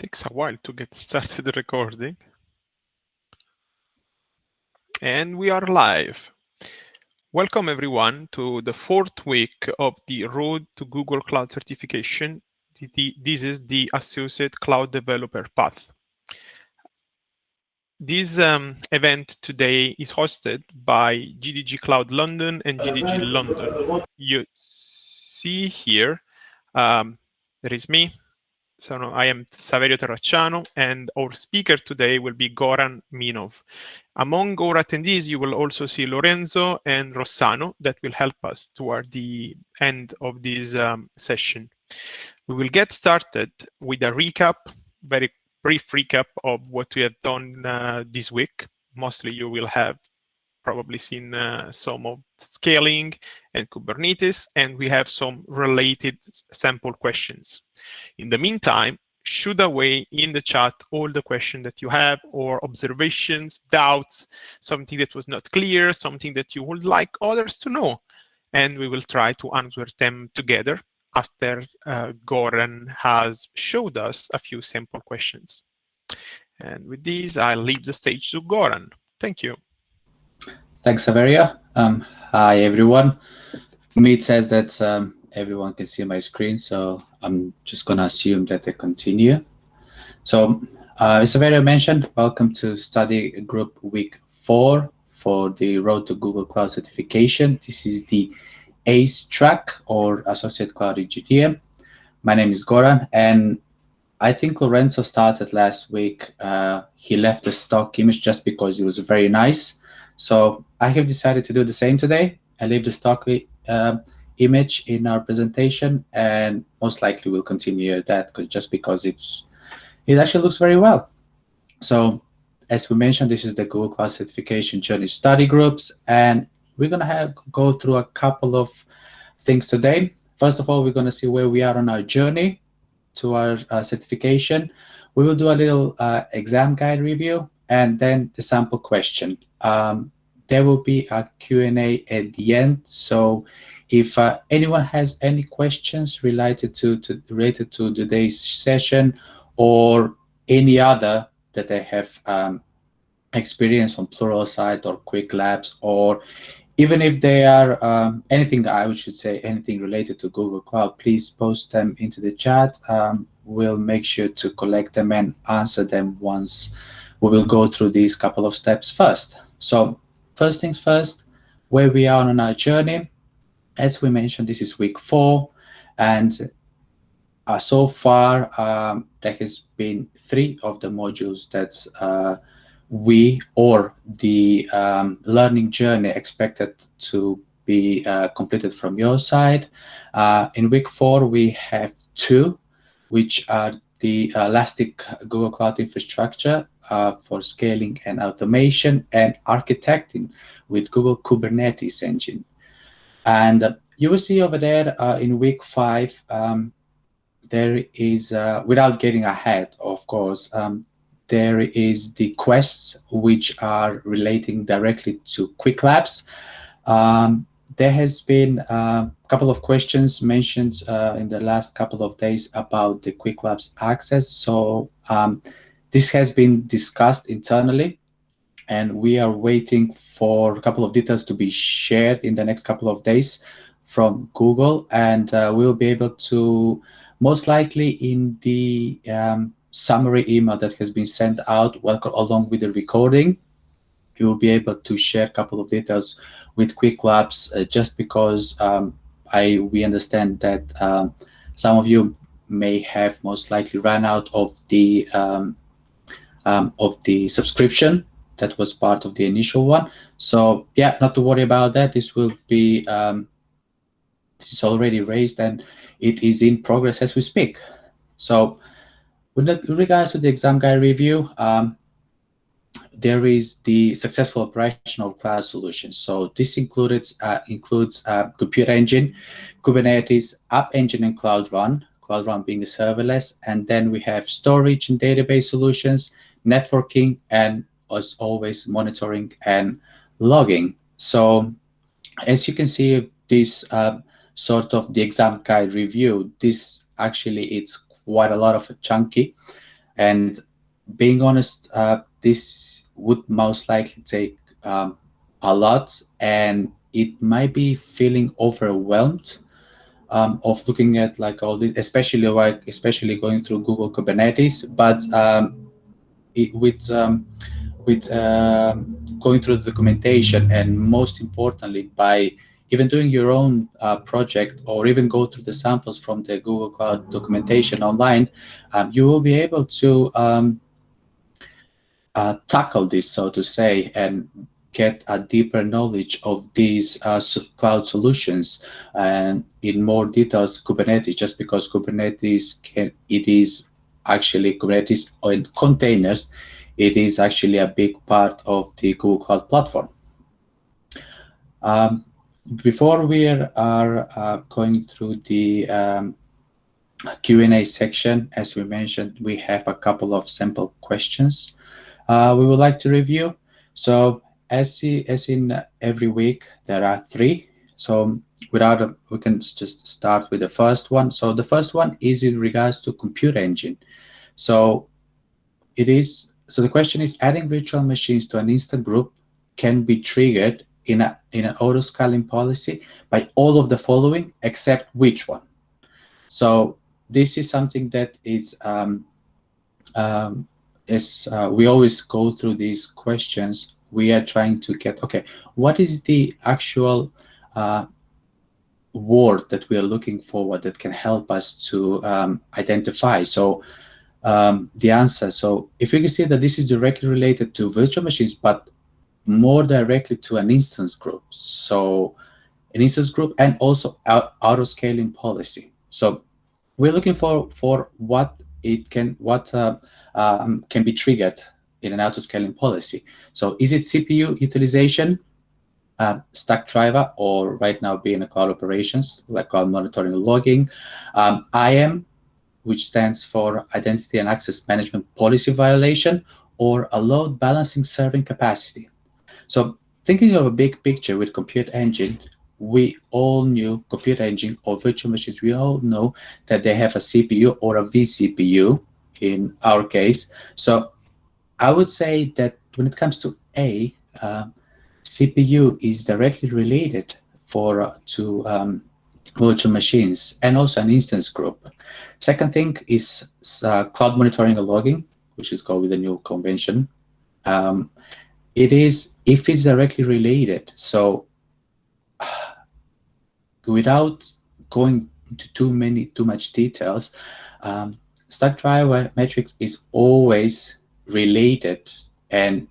Takes a while to get started recording. And we are live. Welcome everyone to the fourth week of the Road to Google Cloud Certification. This is the Associate Cloud Developer Path. This event today is hosted by GDG Cloud London and GDG London. You see here, there is me. So I am Saverio Terracciano, and our speaker today will be Goran Minov. Among our attendees, you will also see Lorenzo and Rossano that will help us toward the end of this session. We will get started with a recap, very brief recap of what we have done this week. Mostly you will have probably seen some of scaling and Kubernetes, and we have some related sample questions. In the meantime, shoot away in the chat all the questions that you have or observations, doubts, something that was not clear, something that you would like others to know, and we will try to answer them together after Goran has showed us a few sample questions. And with these, I'll leave the stage to Goran. Thank you. Thanks, Saverio. Hi, everyone. Meet says that everyone can see my screen, so I'm just going to assume that they continue. So, as Saverio mentioned, welcome to study group week 4 for the Road to Google Cloud Certification. This is the ACE track, or Associate Cloud Engineer. My name is Goran, and I think Lorenzo started last week. He left the stock image just because it was very nice. So I have decided to do the same today. I leave the stock image in our presentation, and most likely we'll continue that just because it actually looks very well. So as we mentioned, this is the Google Cloud Certification Journey Study Groups, and we're going to go through a couple of things today. First of all, we're going to see where we are on our journey to our certification. We will do a little exam guide review, and then the sample question. There will be a Q&A at the end. So if anyone has any questions related to today's session or any other that they have experience on Pluralsight or Quick Labs, or even if they are anything, I should say anything related to Google Cloud, please post them into the chat. We'll make sure to collect them and answer them once we will go through these couple of steps first. So first things first, where we are on our journey. As we mentioned, this is week 4, and so far there has been 3 of the modules that we or the learning journey expected to be completed from your side. In week 4, we have 2, which are the Elastic Google Cloud Infrastructure for scaling and automation, and architecting with Google Kubernetes engine. And you will see over there in week 5, there is, without getting ahead, of course, there is the quests which are relating directly to Quick Labs. There has been a couple of questions mentioned in the last couple of days about the Quick Labs access. So this has been discussed internally, and we are waiting for a couple of details to be shared in the next couple of days from Google, and we'll be able to, most likely in the summary email that has been sent out along with the recording, you will be able to share a couple of details with Quick Labs, just because we understand that some of you may have most likely run out of the subscription that was part of the initial one. So yeah, not to worry about that. This will be this is already raised, and it is in progress as we speak. So with regards to the exam guide review, there is the successful operation of cloud solutions. So this includes Compute Engine, Kubernetes, App Engine, and Cloud Run. Cloud Run being the serverless, and then we have storage and database solutions, networking, and as always, monitoring and logging. So as you can see, this sort of the exam guide review, this actually it's quite a lot of chunky. And being honest, this would most likely take a lot, and it might be feeling overwhelmed of looking at like all this, especially going through Google Kubernetes. But with going through the documentation, and most importantly by even doing your own project, or even go through the samples from the Google Cloud documentation online, you will be able to tackle this, so to say, and get a deeper knowledge of these cloud solutions and in more details Kubernetes, just because Kubernetes on containers, it is actually a big part of the Google Cloud platform. Before we are going through the Q&A section, as we mentioned, we have a couple of sample questions we would like to review. So as in every week, there are 3. So we can just start with the first one. So the first one is in regards to compute engine. So the question is, adding virtual machines to an instant group can be triggered in an auto-scaling policy by all of the following, except which one? So this is something that is we always go through these questions. We are trying to get, okay, what is the actual word that we are looking for that can help us to identify? So the answer, so if you can see that this is directly related to virtual machines, but more directly to an instance group. So an instance group, and also auto-scaling policy. So we're looking for what can be triggered in an auto-scaling policy. So is it CPU utilization, Stackdriver, or right now being a cloud operations, like cloud monitoring and logging, IAM, which stands for Identity and Access Management Policy Violation, or a load balancing serving capacity. So thinking of a big picture with compute engine, we all knew compute engine or virtual machines, we all know that they have a CPU or a vCPU in our case. So I would say that when it comes to CPU is directly related to virtual machines and also an instance group. Second thing is cloud monitoring and logging, which is called with the new convention. It is, if it's directly related. So without going into too much details, Stackdriver Metrics is always related, and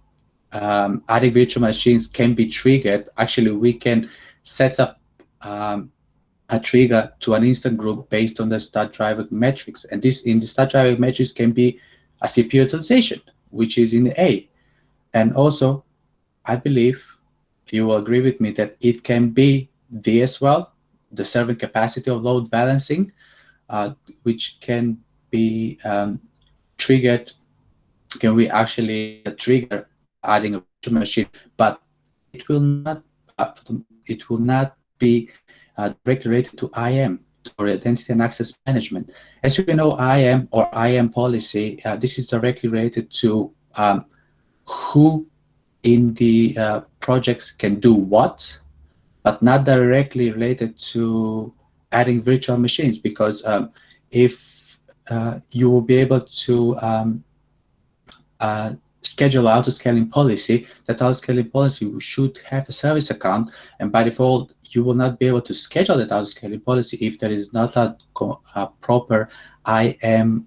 adding virtual machines can be triggered. Actually, we can set up a trigger to an instant group based on the Stackdriver metrics, and this in the Stackdriver metrics can be a CPU utilization, which is in A. And also, I believe you will agree with me that it can be D as well, the serving capacity of load balancing, which can be triggered. Can we actually trigger adding a virtual machine? But it will not be directly related to IAM, or Identity and Access Management. As you know, IAM or IAM policy, this is directly related to who in the projects can do what, but not directly related to adding virtual machines, because if you will be able to schedule auto-scaling policy, that auto-scaling policy should have a service account, and by default, you will not be able to schedule that auto-scaling policy if there is not a proper IAM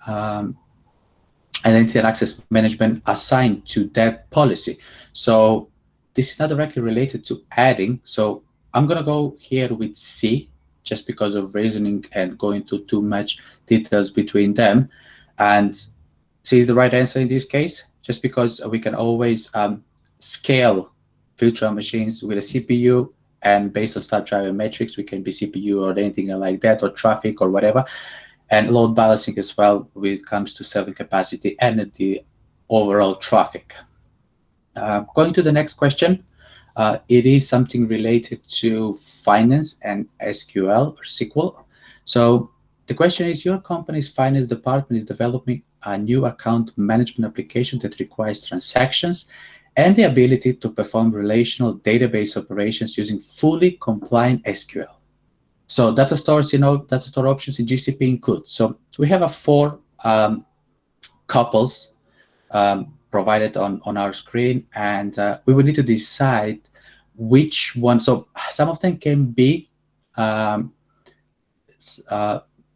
Identity and Access Management assigned to that policy. So this is not directly related to adding. So I'm going to go here with C, just because of reasoning and going into too much details between them. And C is the right answer in this case, just because we can always scale virtual machines with a CPU, and based on Stackdriver metrics, we can be CPU or anything like that, or traffic or whatever. And load balancing as well when it comes to serving capacity and the overall traffic. Going to the next question, it is something related to finance and SQL or SQL. So the question is, your company's finance department is developing a new account management application that requires transactions and the ability to perform relational database operations using fully compliant SQL. So data stores, data store options in GCP include. So we have 4 couples provided on our screen, and we will need to decide which one. So some of them can be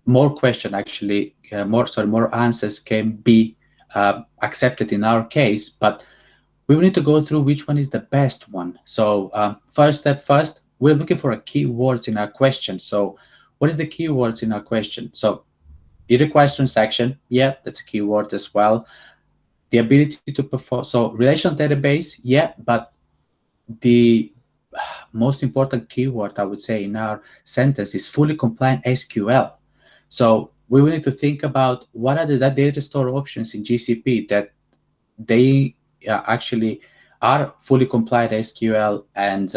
more question actually, more answers can be accepted in our case, but we will need to go through which one is the best one. So first, we're looking for a keywords in our question. So what is the keywords in our question? So it requires transaction. Yeah, that's a keyword as well. The ability to perform, so relational database, yeah, but the most important keyword I would say in our sentence is fully compliant SQL. So we will need to think about what are the data store options in GCP that they actually are fully compliant SQL and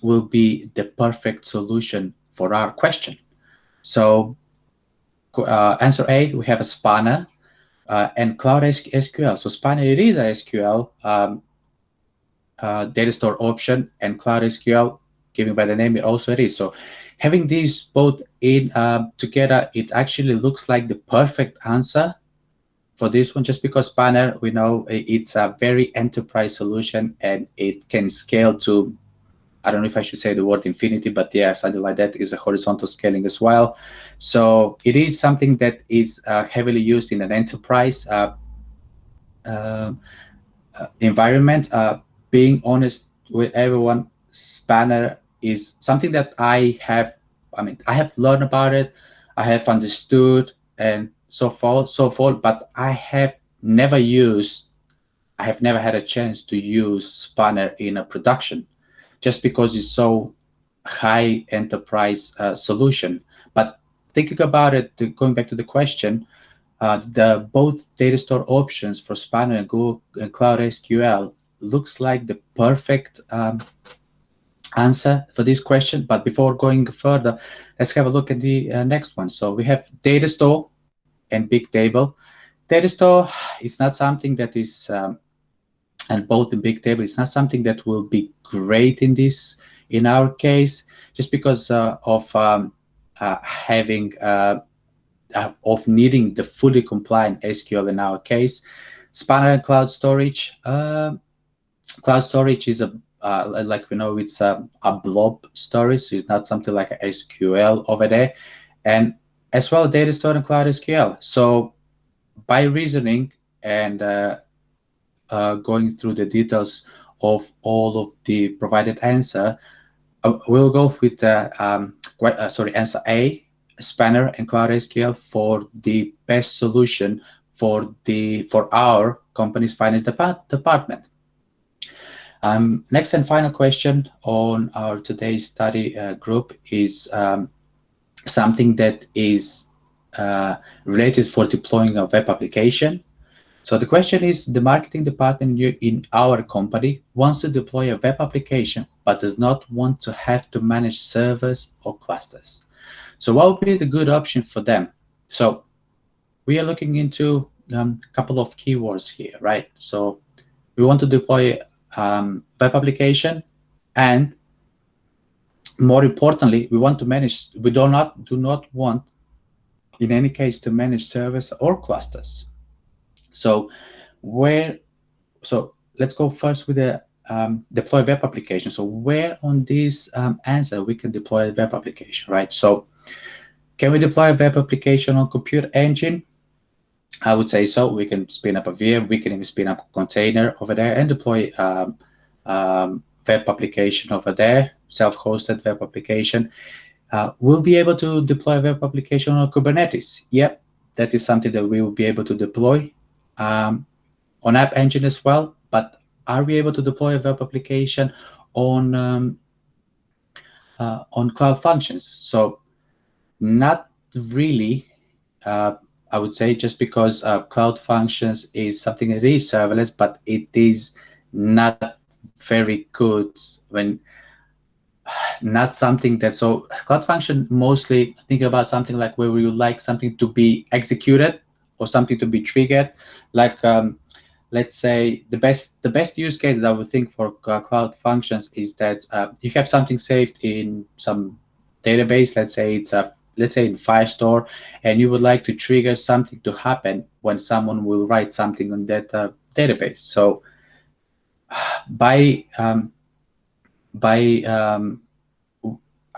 will be the perfect solution for our question. So answer A, we have a Spanner and Cloud SQL. So Spanner, it is a SQL data store option, and Cloud SQL, given by the name, it also it is. So having these both in together, it actually looks like the perfect answer for this one, just because Spanner, we know it's a very enterprise solution and it can scale to, I don't know if I should say the word infinity, but yeah, something like that is a horizontal scaling as well. So it is something that is heavily used in an enterprise environment. Being honest with everyone, Spanner is something that I have learned about it, I have understood, and so forth, but I have never had a chance to use Spanner in a production, just because it's so high enterprise solution. But thinking about it, going back to the question, the both data store options for Spanner and Google and Cloud SQL looks like the perfect answer for this question. But before going further, let's have a look at the next one. So we have Datastore and Bigtable. Datastore is not something that is, and both the Bigtable, it's not something that will be great in our case, just because of having of needing the fully compliant SQL in our case. Spanner and Cloud Storage. Cloud Storage is like we know, it's a blob storage, so it's not something like a SQL over there. And as well, Datastore and Cloud SQL. So by reasoning and going through the details of all of the provided answer, we'll go with answer A, Spanner and Cloud SQL for the best solution for our company's finance department. Next and final question on our today's study group is something that is related for deploying a web application. So the question is, the marketing department in our company wants to deploy a web application, but does not want to have to manage servers or clusters. So what would be the good option for them? So we are looking into a couple of keywords here, right? So we want to deploy web application, and more importantly, we want to manage. We do not want, in any case, to manage servers or clusters. So let's go first with the deploy web application. So where on this answer we can deploy a web application, right? So can we deploy a web application on compute engine? I would say so. We can spin up a VM. We can even spin up a container over there and deploy web application over there, self-hosted web application. We'll be able to deploy a web application on Kubernetes. Yep, that is something that we will be able to deploy on App Engine as well. But are we able to deploy a web application on Cloud Functions? So not really. I would say, just because Cloud Functions is something that is serverless, but it is not very good when not something that, so Cloud Function mostly think about something like where we would like something to be executed or something to be triggered. Like let's say the best use case that I would think for Cloud Functions is that you have something saved in some database. Let's say it's in Firestore, and you would like to trigger something to happen when someone will write something on that database. So by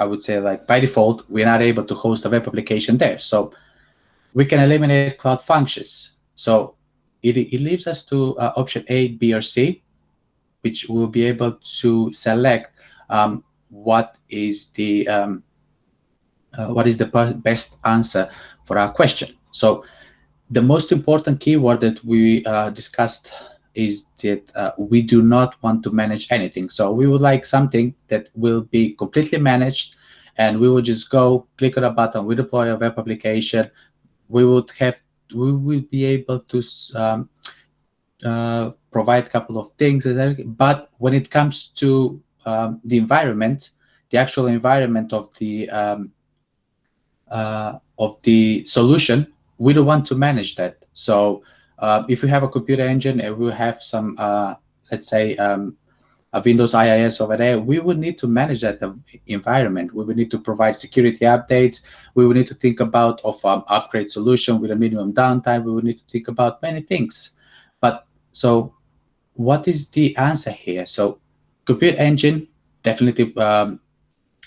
I would say, like, by default, we're not able to host a web application there. So we can eliminate Cloud Functions. So it leaves us to option A, B, or C, which will be able to select what is the best answer for our question. So the most important keyword that we discussed is that we do not want to manage anything. So we would like something that will be completely managed, and we will just go click on a button, we deploy a web application. We will be able to provide a couple of things, but when it comes to the environment, the actual environment of the solution, we don't want to manage that. So if we have a computer engine and we have some, let's say, a Windows IIS over there, we would need to manage that environment. We would need to provide security updates. We would need to think about upgrade solution with a minimum downtime. We would need to think about many things. But so what is the answer here? So Compute Engine definitely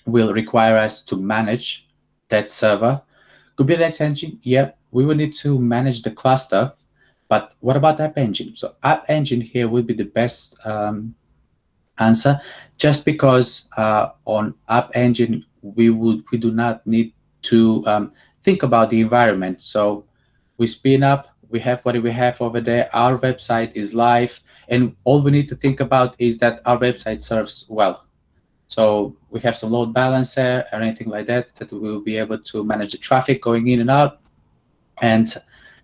will require us to manage that server. Kubernetes Engine, yeah, we will need to manage the cluster. But what about App Engine? So App Engine here will be the best answer, just because on App Engine we do not need to think about the environment. So we spin up, we have what we have over there, our website is live, and all we need to think about is that our website serves well. So we have some load balancer or anything like that we will be able to manage the traffic going in and out, and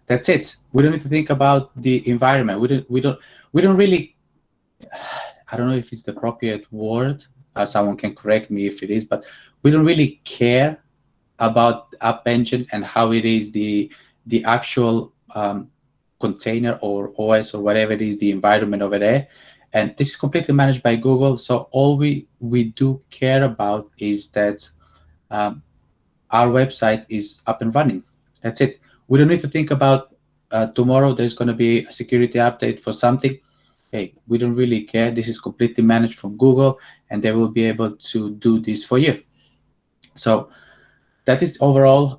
that's it. We don't need to think about the environment. We don't really, I don't know if it's the appropriate word. Someone can correct me if it is, but we don't really care about App Engine and how it is the actual container or OS or whatever it is, the environment over there. And this is completely managed by Google. So all we do care about is that our website is up and running. That's it. We don't need to think about tomorrow there's going to be a security update for something. Hey, we don't really care. This is completely managed from Google, and they will be able to do this for you. So that is overall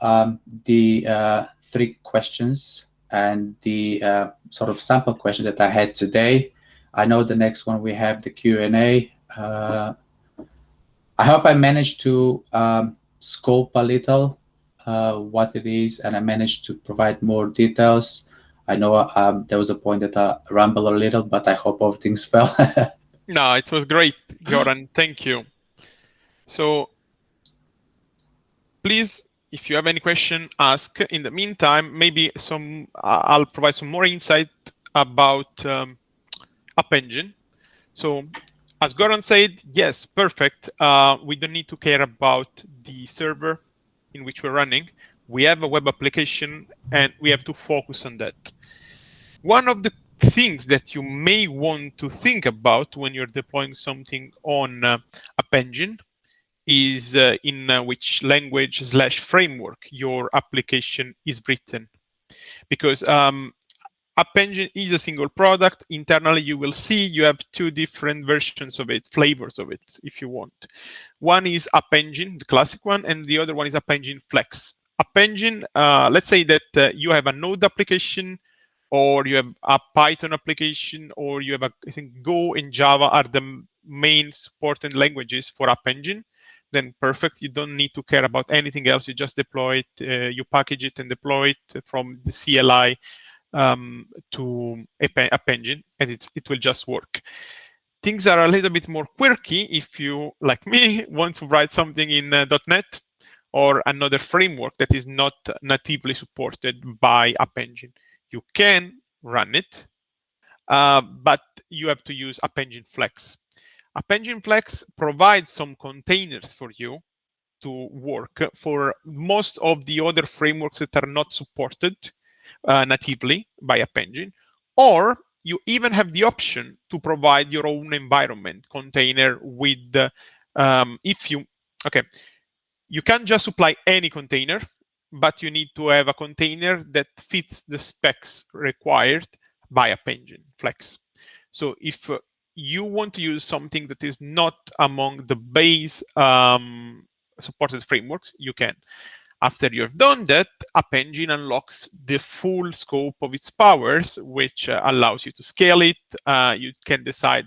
the 3 questions and the sort of sample question that I had today. I know the next one we have the Q&A. I hope I managed to scope a little what it is, and I managed to provide more details. I know there was a point that I rambled a little, but I hope everything's well. No, it was great, Goran. Thank you. So please, if you have any question, ask. In the meantime, maybe I'll provide some more insight about App Engine. So as Goran said, yes, perfect. We don't need to care about the server in which we're running. We have a web application and we have to focus on that. One of the things that you may want to think about when you're deploying something on App Engine is in which language / framework your application is written. Because App Engine is a single product. Internally, you will see you have 2 different versions of it, flavors of it, if you want. One is App Engine, the classic one, and the other one is App Engine Flex. App Engine, let's say that you have a Node application, or you have a Python application, or you have I think Go and Java are the main supported languages for App Engine. Then perfect. You don't need to care about anything else. You just deploy it, you package it and deploy it from the CLI to App Engine, and it will just work. Things are a little bit more quirky if you, like me, want to write something in .NET or another framework that is not natively supported by App Engine. You can run it, but you have to use App Engine Flex. App Engine Flex provides some containers for you to work for most of the other frameworks that are not supported. natively by App Engine, or you even have the option to provide your own environment container with, if you, okay, you can't just supply any container, but you need to have a container that fits the specs required by App Engine Flex. So if you want to use something that is not among the base supported frameworks, you can. After you have done that, App Engine unlocks the full scope of its powers, which allows you to scale it. You can decide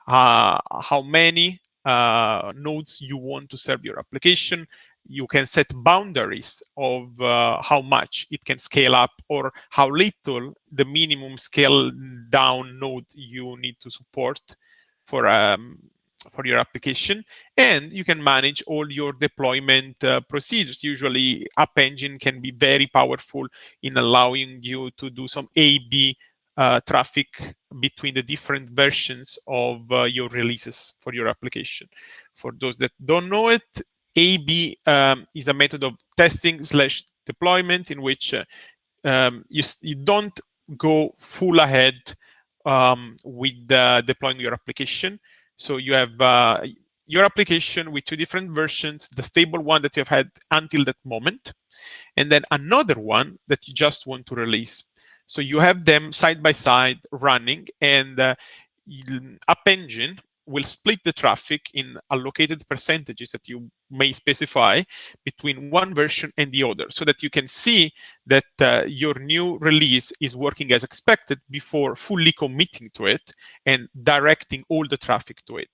how many nodes you want to serve your application. You can set boundaries of how much it can scale up or how little the minimum scale down node you need to support for your application, and you can manage all your deployment procedures. Usually, App Engine can be very powerful in allowing you to do some A/B traffic between the different versions of your releases for your application. For those that don't know it, A/B is a method of testing / deployment in which you don't go full ahead with deploying your application. So you have your application with two different versions, the stable one that you have had until that moment, and then another one that you just want to release. So you have them side by side running, and App Engine will split the traffic in allocated percentages that you may specify between one version and the other, so that you can see that your new release is working as expected before fully committing to it and directing all the traffic to it.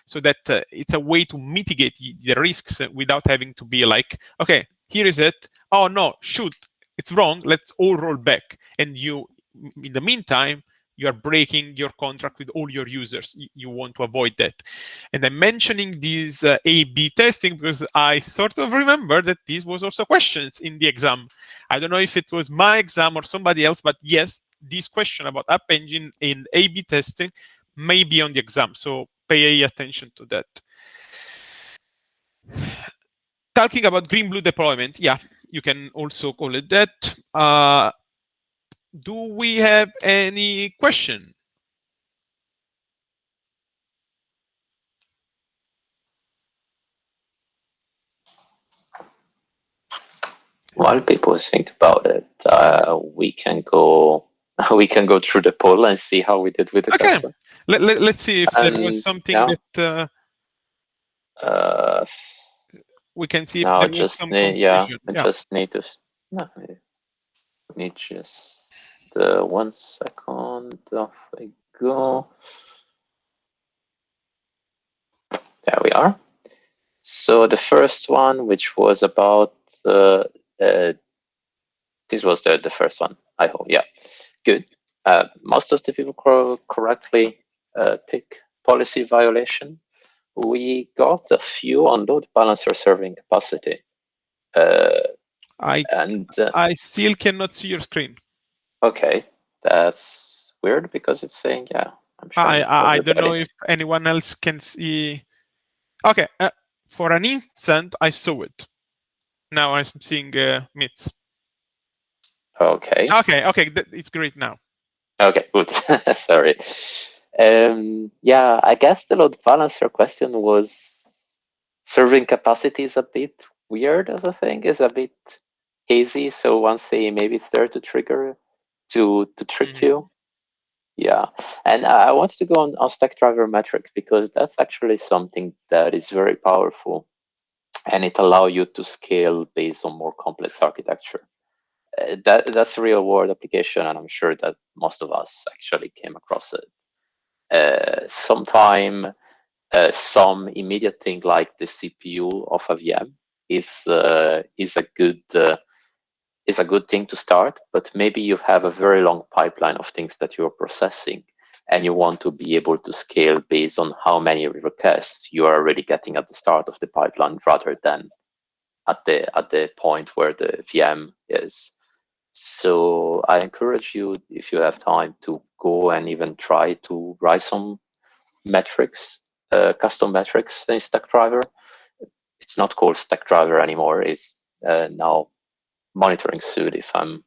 So that it's a way to mitigate the risks without having to be like, okay, here is it. Oh no, shoot, it's wrong. Let's all roll back. And you, in the meantime, you are breaking your contract with all your users. You want to avoid that. And I'm mentioning this A/B testing because I sort of remember that this was also questions in the exam. I don't know if it was my exam or somebody else, but yes, this question about App Engine and A/B testing may be on the exam. So pay attention to that. Talking about green-blue deployment, yeah, you can also call it that. Do we have any question? While people think about it, we can go through the poll and see how we did with the question. Let's see if there was something that we can see if there was some confusion. I just need to. No, need just 1 second. Off we go. There we are. So the first one, which was about this was the first one, I hope. Yeah, good. Most of the people correctly pick policy violation. We got a few on load balancer serving capacity. I still cannot see your screen. Okay, that's weird because it's saying, yeah. I don't know if anyone else can see. Okay, for an instant, I saw it. Now I'm seeing Mitz. Okay. Okay, it's great now. Okay, good. Sorry. Yeah, I guess the load balancer question was serving capacity is a bit weird as a thing, is a bit hazy. So one say maybe it's there to trigger, to trick you. Yeah, and I wanted to go on Stackdriver Metrics because that's actually something that is very powerful, and it allows you to scale based on more complex architecture. That's a real world application, and I'm sure that most of us actually came across it. Sometime some immediate thing like the CPU of a VM is a good thing to start, but maybe you have a very long pipeline of things that you're processing, and you want to be able to scale based on how many requests you are already getting at the start of the pipeline rather than at the point where the VM is. So I encourage you, if you have time, to go and even try to write some metrics, custom metrics in Stackdriver. It's not called Stackdriver anymore. It's now monitoring suite, if I'm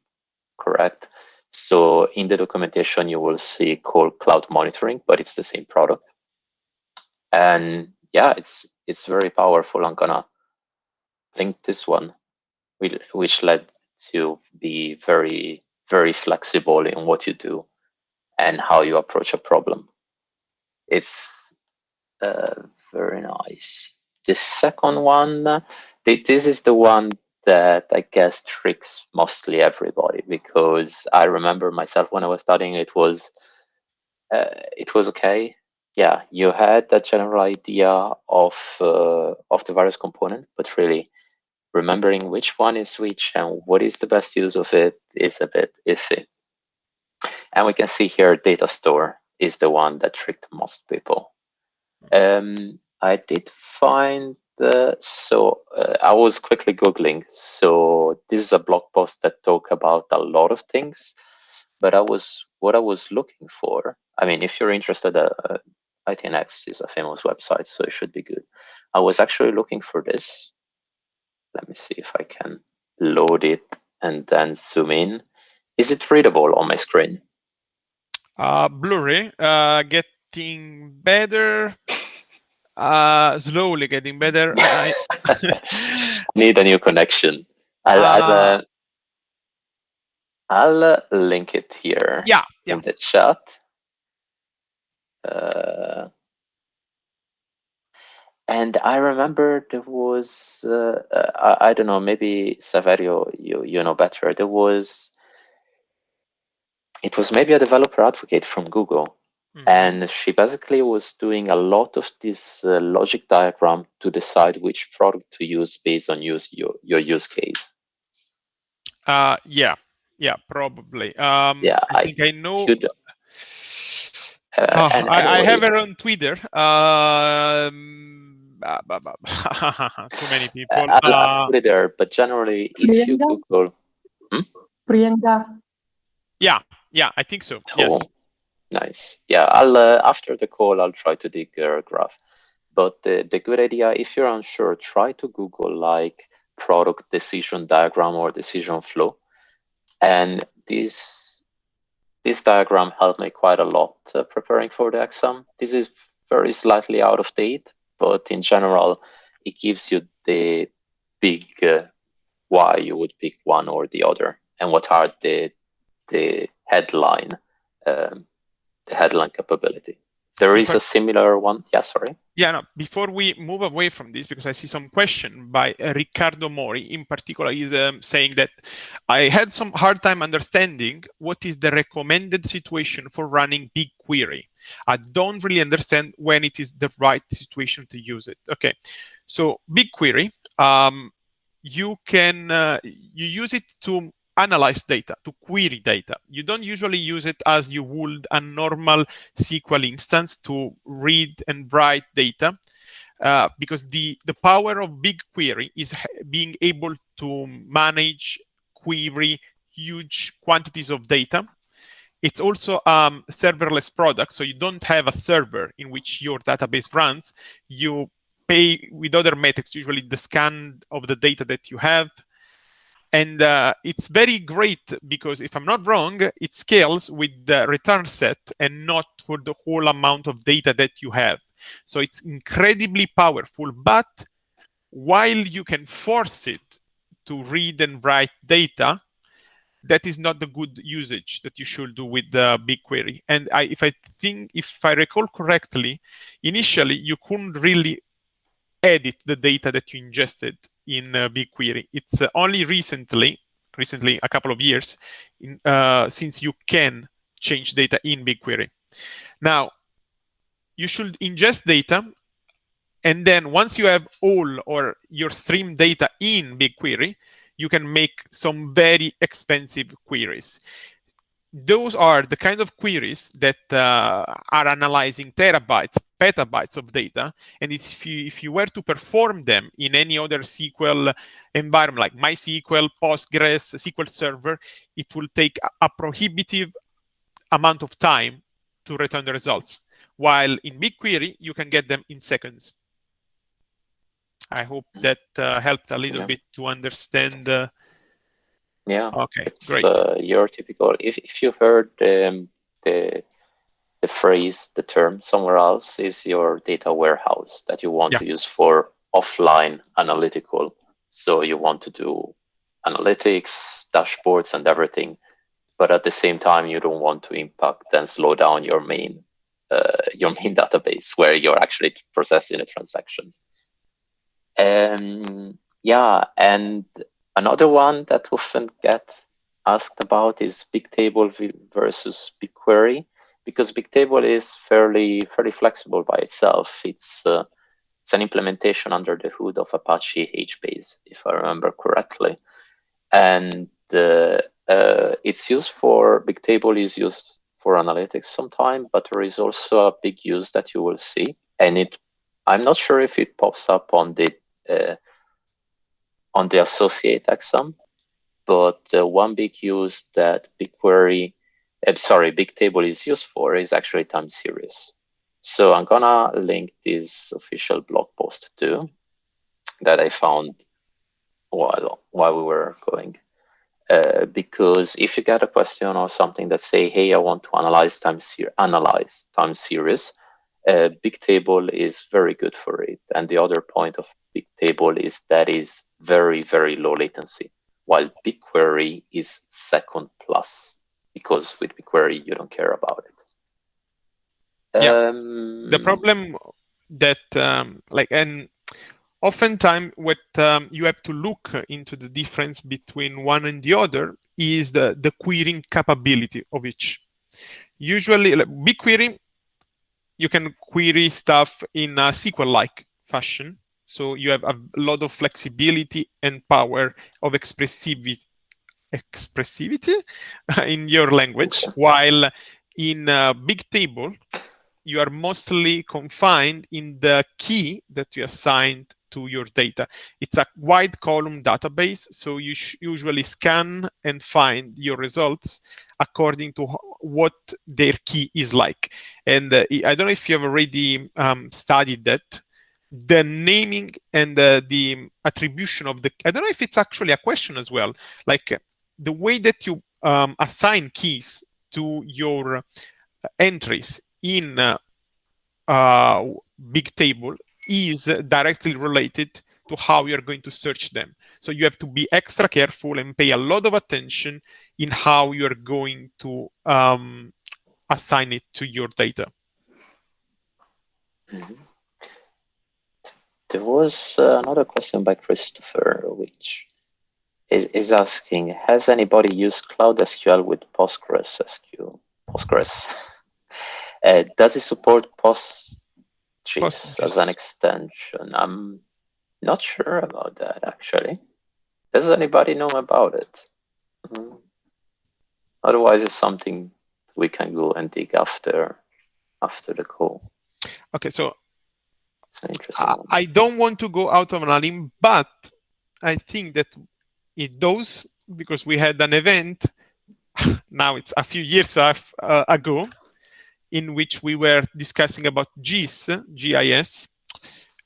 correct. So in the documentation, you will see called cloud monitoring, but it's the same product. And yeah, it's very powerful. I'm gonna link this one, which led to be very, very flexible in what you do and how you approach a problem. It's very nice. The second one, this is the one that I guess tricks mostly everybody, because I remember myself when I was studying, it was okay. Yeah, you had that general idea of the various components, but really remembering which one is which and what is the best use of it is a bit iffy. And we can see here Datastore is the one that tricked most people. I did find, I was quickly Googling. So this is a blog post that talk about a lot of things, but what I was looking for, I mean, if you're interested, ITNX is a famous website, so it should be good. I was actually looking for this. Let me see if I can load it and then zoom in. Is it readable on my screen? Blurry, getting better, slowly getting better. I need a new connection. I'll link it here in the chat. And I remember there was, I don't know, maybe Saverio, you know better. It was maybe a developer advocate from Google. And she basically was doing a lot of this logic diagram to decide which product to use based on your use case. Yeah, probably. Yeah, I think I know. And anyway, I have her on Twitter. Too many people. I'll put it there, but generally, if you Google, Priyanka. Yeah, I think so. Oh, yes. Nice. Yeah, I'll after the call, I'll try to dig a graph. But the good idea, if you're unsure, try to Google like product decision diagram or decision flow, and this diagram helped me quite a lot preparing for the exam. This is very slightly out of date, but in general, it gives you the big why you would pick one or the other, and what are the headline capability. There is a similar one. Yeah, sorry. Yeah, no, before we move away from this, because I see some question by Riccardo Mori in particular, is saying that I had some hard time understanding what is the recommended situation for running Bigquery. I don't really understand when it is the right situation to use it. Okay, so Bigquery, you can you use it to analyze data, to query data. You don't usually use it as you would a normal SQL instance to read and write data, because the power of Bigquery is being able to manage, query huge quantities of data. It's also a serverless product, so you don't have a server in which your database runs. You pay with other metrics, usually the scan of the data that you have. And it's very great because, if I'm not wrong, it scales with the return set and not for the whole amount of data that you have. So it's incredibly powerful, but while you can force it to read and write data, that is not the good usage that you should do with the Bigquery. And if I recall correctly, initially you couldn't really edit the data that you ingested in Bigquery. It's only recently, a couple of years, since you can change data in Bigquery. Now, you should ingest data, and then once you have all or your stream data in Bigquery, you can make some very expensive queries. Those are the kind of queries that are analyzing terabytes, petabytes of data. And if you were to perform them in any other SQL environment, like MySQL, Postgres, SQL Server, it will take a prohibitive amount of time to return the results. While in Bigquery, you can get them in seconds. I hope that helped a little bit to understand Yeah. Okay, It's great. your typical. If you've heard the phrase, the term somewhere else, is your data warehouse that you want to use for offline analytical. So you want to do analytics, dashboards, and everything, but at the same time you don't want to impact and slow down your main database where you're actually processing a transaction. Yeah, and another one that often gets asked about is Bigtable versus Bigquery, because Bigtable is fairly flexible by itself. It's an implementation under the hood of Apache HBase, if I remember correctly, and it's used for Bigtable is used for analytics sometime, but there is also a big use that you will see, and I'm not sure if it pops up on the associate exam, but one big use that Bigtable is used for is actually time series. So I'm gonna link this official blog post too that I found while we were going. Because if you get a question or something that say, hey, I want to analyze time series, Bigtable is very good for it. And the other point of Bigtable is that is very, very low latency, while Bigquery is second plus, because with Bigquery, you don't care about it. Yeah. The problem that, and oftentimes what you have to look into the difference between one and the other is the querying capability of each. Usually, like Bigquery, you can query stuff in a SQL-like fashion. So you have a lot of flexibility and power of expressivity in your language, while in Bigtable, you are mostly confined in the key that you assigned to your data. It's a wide column database, so you usually scan and find your results according to what their key is like. And I don't know if you have already studied that. The naming and the attribution of the, I don't know if it's actually a question as well, like the way that you assign keys to your entries in Bigtable is directly related to how you're going to search them. So you have to be extra careful and pay a lot of attention in how you're going to assign it to your data. Mm-hmm. There was another question by Christopher, which is asking, has anybody used Cloud SQL with Postgres? Does it support PostGIS as an extension? I'm not sure about that, actually. Does anybody know about it? Otherwise, it's something we can go and dig after the call. Okay, so it's an interesting one. I don't want to go out on a limb, but I think that it does, because we had an event, now it's a few years ago, in which we were discussing about GIS,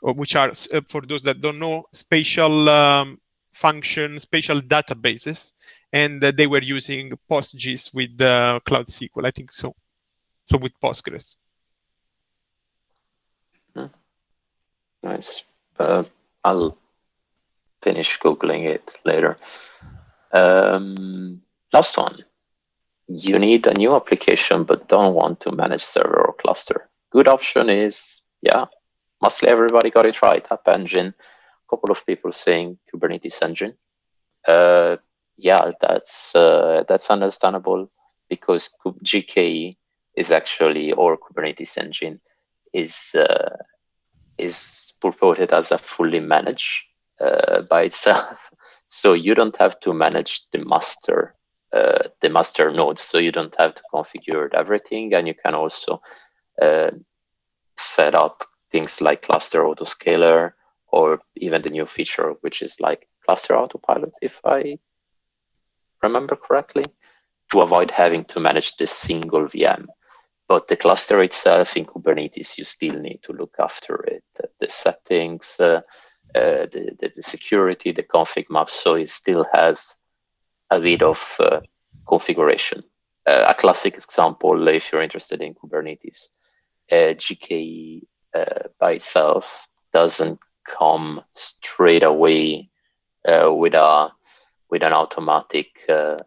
which are, for those that don't know, spatial functions, spatial databases, and they were using PostGIS with Cloud SQL, I think so. So with Postgres. Nice. I'll finish Googling it later. Last one. You need a new application but don't want to manage server or cluster. Good option is, yeah, mostly everybody got it right. App Engine, a couple of people saying Kubernetes Engine. Yeah, that's understandable, because GKE is actually, or Kubernetes Engine is purported as a fully managed by itself. So you don't have to manage the master nodes, so you don't have to configure everything, and you can also set up things like cluster autoscaler, or even the new feature which is like cluster autopilot, if I remember correctly, to avoid having to manage the single VM. But the cluster itself in Kubernetes, you still need to look after it, the settings, the security, the config maps. So it still has a bit of configuration. A classic example, if you're interested in Kubernetes, GKE by itself doesn't come straight away with an automatic how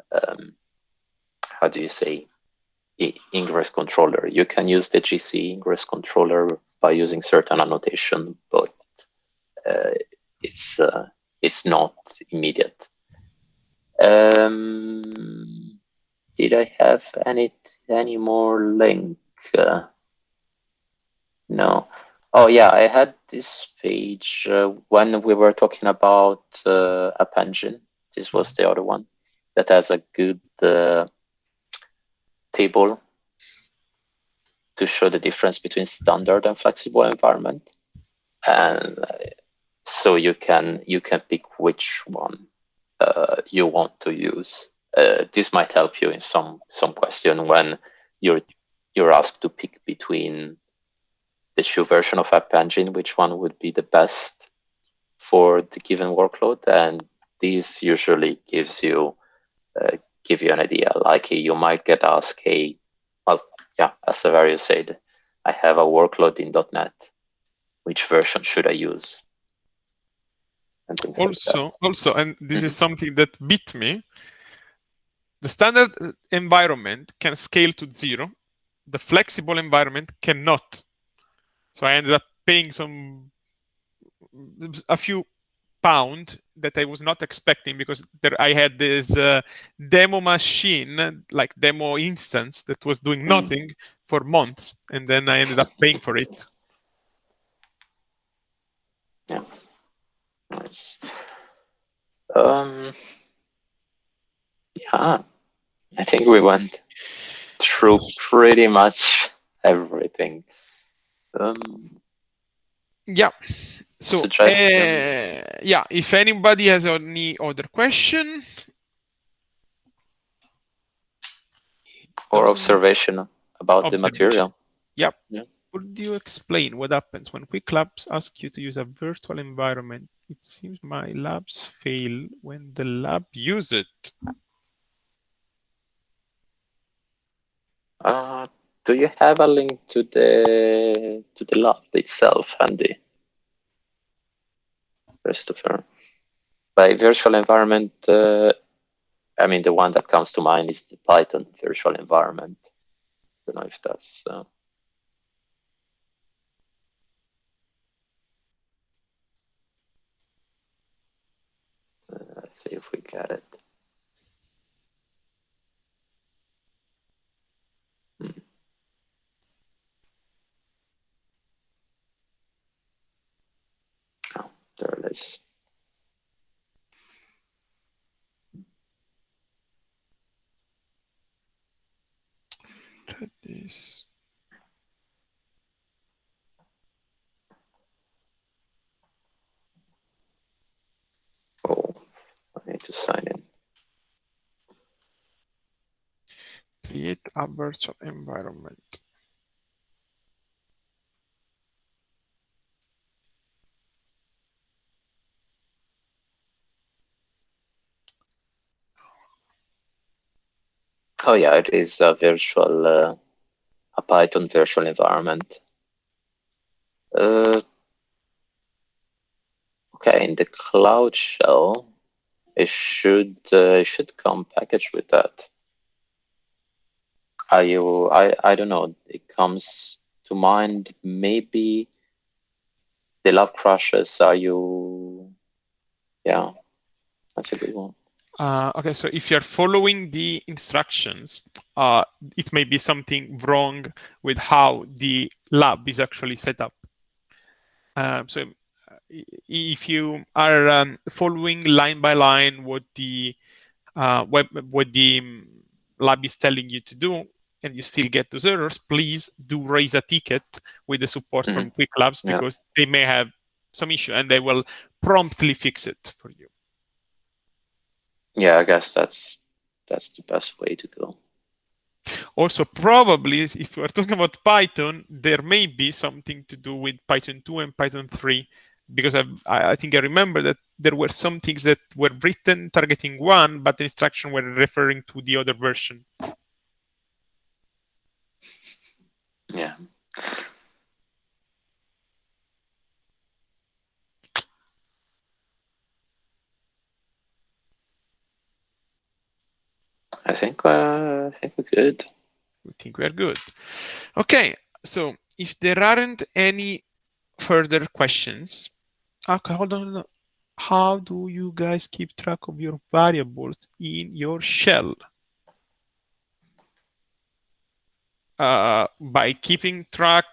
do you say, ingress controller. You can use the GC ingress controller by using certain annotation, but it's not immediate. Did I have any more link? No. Oh yeah, I had this page when we were talking about App Engine. This was the other one that has a good table to show the difference between standard and flexible environment, and so you can pick which one you want to use. This might help you in some question when you're asked to pick between the two version of App Engine, which one would be the best for the given workload, and this usually give you an idea. Like you might get asked, hey, well, yeah, as Saverio said, I have a workload in .NET. Which version should I use? And things also, and this is something that beat me. The standard environment can scale to 0. The flexible environment cannot. So I ended up paying a few pounds that I was not expecting, because I had this demo machine, like demo instance, that was doing nothing for months, and then I ended up paying for it. Yeah, nice. Yeah, I think we went through pretty much everything. Yeah. So yeah, if anybody has any other question or observation about the material. Yep. Yeah. Could you explain what happens when Quick Labs ask you to use a virtual environment? It seems my labs fail when the lab use it. Do you have a link to the lab itself, Andy? Christopher. By virtual environment, I mean, the one that comes to mind is the Python virtual environment. I don't know if that's... let's see if we get it. Oh, there it is. This. Oh, I need to sign in. Create a virtual environment. Oh yeah, it is a virtual, a Python virtual environment. Okay, in the Cloud Shell, it should come packaged with that. I don't know. It comes to mind maybe the lab crashes. Yeah, that's a good one. Okay, so if you're following the instructions, it may be something wrong with how the lab is actually set up. So if you are following line by line what the lab is telling you to do, and you still get those errors, please do raise a ticket with the support from Quick Labs, because they may have some issue and they will promptly fix it for you. Yeah, I guess that's the best way to go. Also, probably, if we're talking about Python, there may be something to do with Python 2 and Python 3 because I think I remember that there were some things that were written targeting one, but the instruction were referring to the other version. Yeah. I think we're good. I think we're good. Okay, so if there aren't any further questions, okay, hold on. How do you guys keep track of your variables in your shell? By keeping track,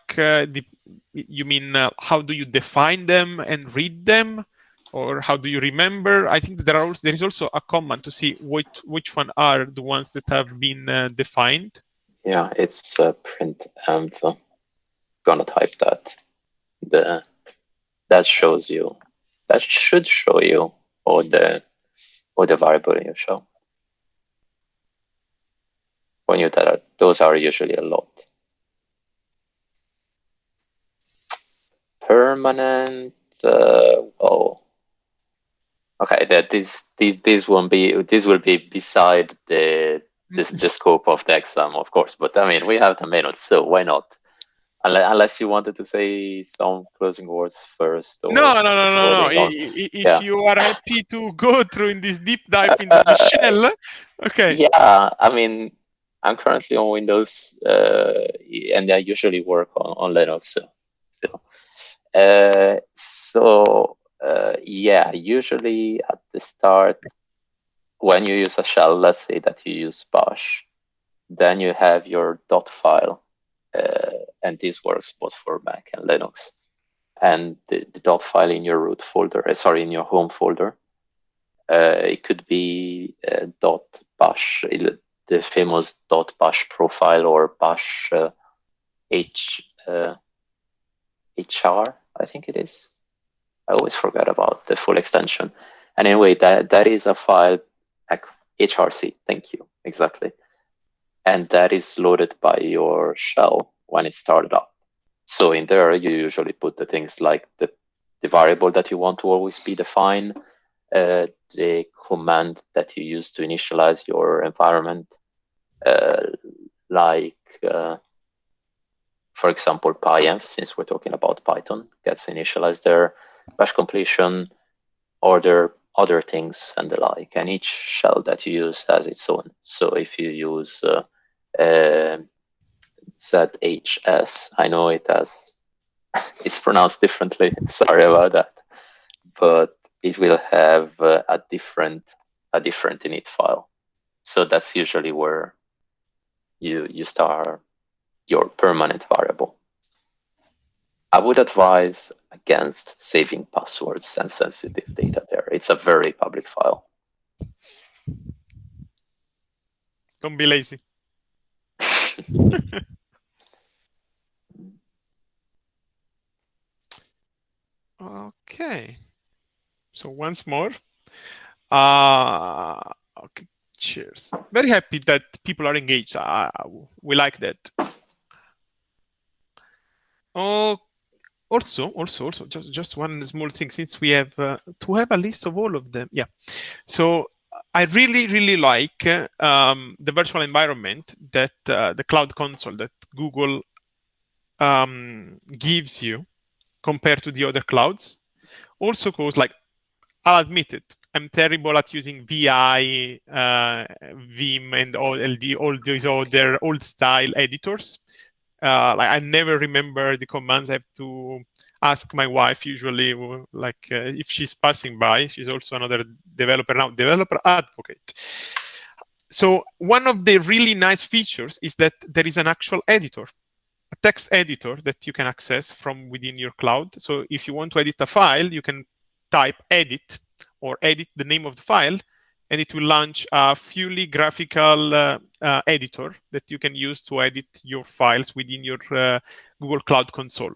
you mean how do you define them and read them, or how do you remember? I think there is also a command to see which one are the ones that have been defined. Yeah, it's print env. Gonna type that. That shows you. That should show you all the variable in your shell. When you tell it, those are usually a lot. Permanent. Oh. Okay. That this will be beside the scope of the exam, of course. But I mean, we have the minutes, so why not? Unless you wanted to say some closing words first. Or no. If you are happy to go through in this deep dive into the shell, okay. Yeah, I mean, I'm currently on Windows, and I usually work on Linux. Yeah, usually at the start, when you use a shell, let's say that you use bash, then you have your dot file, and this works both for Mac and Linux. And the dot file in your root folder, in your home folder, it could be dot bash, the famous dot bash profile, or bash HR, I think it is. I always forget about the full extension. And anyway, that is a file, HRC, thank you, exactly. And that is loaded by your shell when it started up. So in there, you usually put the things like the variable that you want to always be defined, the command that you use to initialize your environment, for example, pyenv, since we're talking about Python, gets initialized there, bash completion, other things and the like. And each shell that you use has its own. So if you use ZHS, I know it's pronounced differently. Sorry about that, but it will have a different init file. So that's usually where you start your permanent variable. I would advise against saving passwords and sensitive data there. It's a very public file. Don't be lazy. Okay. So once more. Okay. Cheers. Very happy that people are engaged. We like that. Oh, also, just one small thing, since we have to have a list of all of them. Yeah. So I really like the virtual environment that the Cloud Console that Google gives you compared to the other clouds. Also, because, like, I'll admit it, I'm terrible at using VI, Vim, and all these other old style editors. Like, I never remember the commands. I have to ask my wife usually, like if she's passing by. She's also another developer now, developer advocate. So one of the really nice features is that there is an actual editor, a text editor that you can access from within your cloud. So if you want to edit a file, you can type edit or edit the name of the file, and it will launch a fully graphical editor that you can use to edit your files within your Google Cloud Console.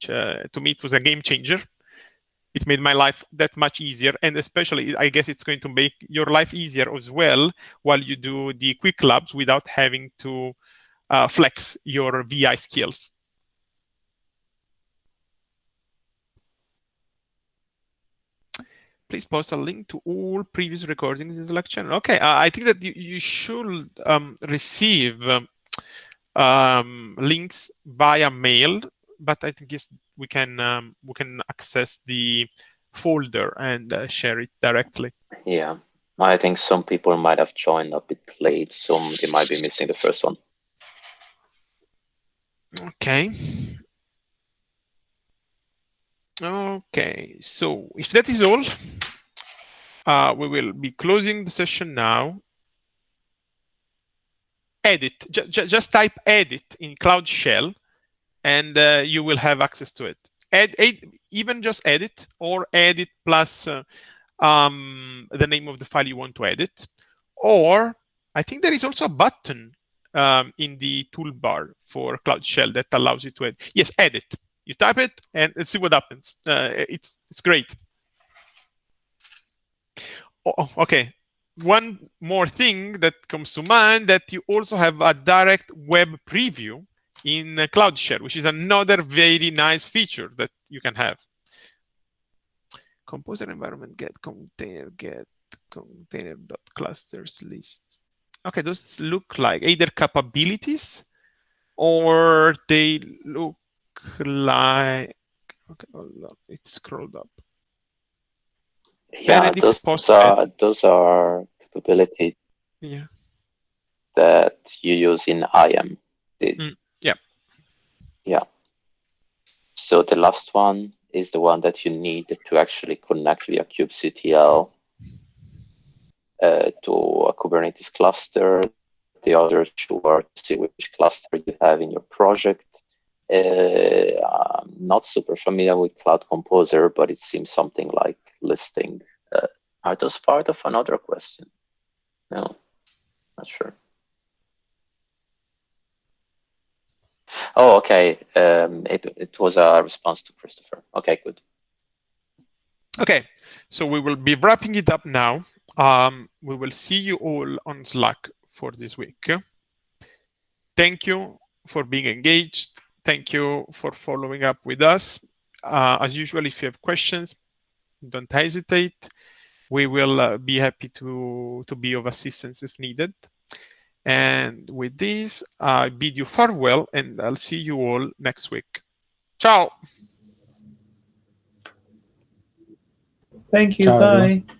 Which, to me, it was a game changer. It made my life that much easier, and especially, I guess it's going to make your life easier as well while you do the quick labs without having to flex your VI skills. Please post a link to all previous recordings in the Slack channel. Okay, I think that you should receive links via mail, but I think we can access the folder and share it directly. Yeah, I think some people might have joined a bit late, so they might be missing the first one. Okay. Okay, so if that is all, we will be closing the session now. Edit, just type edit in Cloud Shell, and you will have access to it. Even just edit, or edit plus the name of the file you want to edit. Or I think there is also a button in the toolbar for Cloud Shell that allows you to edit. Yes, edit. You type it and see what happens. It's great. Oh, okay. One more thing that comes to mind, that you also have a direct web preview in Cloud Shell, which is another very nice feature that you can have. Composer environment get container.clusters list. Okay, those look like either capabilities or they look like, okay, hold on, it's scrolled up. Yeah, those are capabilities that you use in IAM. Yeah. Yeah. So the last one is the one that you need to actually connect via kubectl to a Kubernetes cluster. The other two are to see which cluster you have in your project. I'm not super familiar with Cloud Composer, but it seems something like listing. Are those part of another question? No, not sure. Oh, okay. It was a response to Christopher. Okay, good. Okay, so we will be wrapping it up now. We will see you all on Slack for this week. Thank you for being engaged. Thank you for following up with us. As usual, if you have questions, don't hesitate. We will be happy to be of assistance if needed. And with this, I bid you farewell, and I'll see you all next week. Ciao. Thank you. Ciao, Bye. everyone.